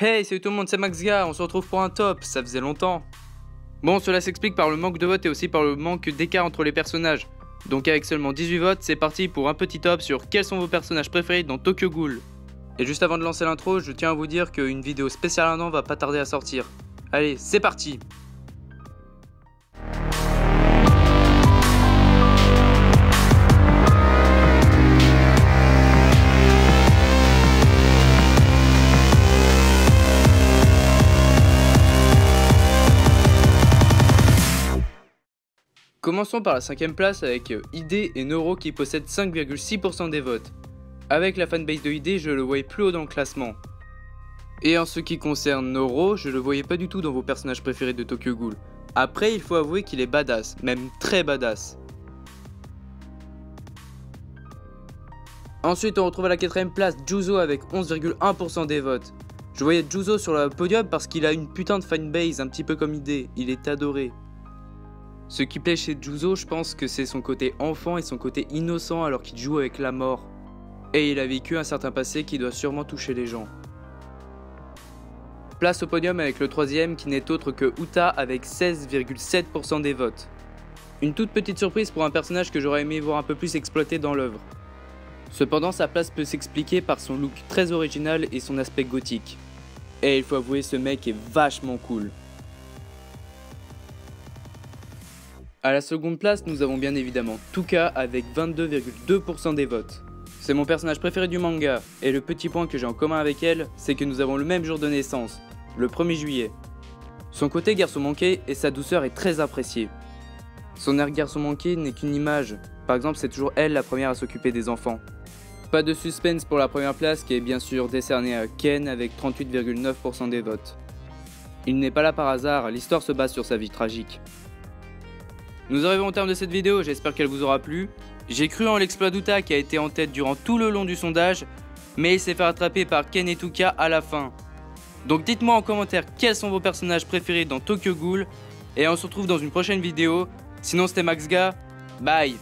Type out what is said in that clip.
Hey, salut tout le monde, c'est Maxga, on se retrouve pour un top, ça faisait longtemps. Bon, cela s'explique par le manque de votes et aussi par le manque d'écart entre les personnages. Donc avec seulement 18 votes, c'est parti pour un petit top sur quels sont vos personnages préférés dans Tokyo Ghoul. Et juste avant de lancer l'intro, je tiens à vous dire qu'une vidéo spéciale 1 an va pas tarder à sortir. Allez, c'est parti! Commençons par la 5ème place avec ID et Neuro qui possèdent 5,6% des votes. Avec la fanbase de ID, je le voyais plus haut dans le classement. Et en ce qui concerne Neuro, je le voyais pas du tout dans vos personnages préférés de Tokyo Ghoul. Après, il faut avouer qu'il est badass, même très badass. Ensuite, on retrouve à la 4ème place Juzo avec 11,1% des votes. Je voyais Juzo sur le podium parce qu'il a une putain de fanbase, un petit peu comme ID, il est adoré. Ce qui plaît chez Juzo, je pense que c'est son côté enfant et son côté innocent alors qu'il joue avec la mort. Et il a vécu un certain passé qui doit sûrement toucher les gens. Place au podium avec le 3ème qui n'est autre que Uta avec 16,7% des votes. Une toute petite surprise pour un personnage que j'aurais aimé voir un peu plus exploité dans l'œuvre. Cependant, sa place peut s'expliquer par son look très original et son aspect gothique. Et il faut avouer, ce mec est vachement cool. A la seconde place, nous avons bien évidemment Tuka avec 22,2% des votes. C'est mon personnage préféré du manga, et le petit point que j'ai en commun avec elle, c'est que nous avons le même jour de naissance, le 1er juillet. Son côté garçon manqué et sa douceur est très appréciée. Son air garçon manqué n'est qu'une image, par exemple c'est toujours elle la première à s'occuper des enfants. Pas de suspense pour la première place qui est bien sûr décernée à Ken avec 38,9% des votes. Il n'est pas là par hasard, l'histoire se base sur sa vie tragique. Nous arrivons au terme de cette vidéo, j'espère qu'elle vous aura plu. J'ai cru en l'exploit d'Uta qui a été en tête durant tout le long du sondage, mais il s'est fait rattraper par Ken et Tuka à la fin. Donc dites-moi en commentaire quels sont vos personnages préférés dans Tokyo Ghoul, et on se retrouve dans une prochaine vidéo. Sinon c'était Maxga, bye!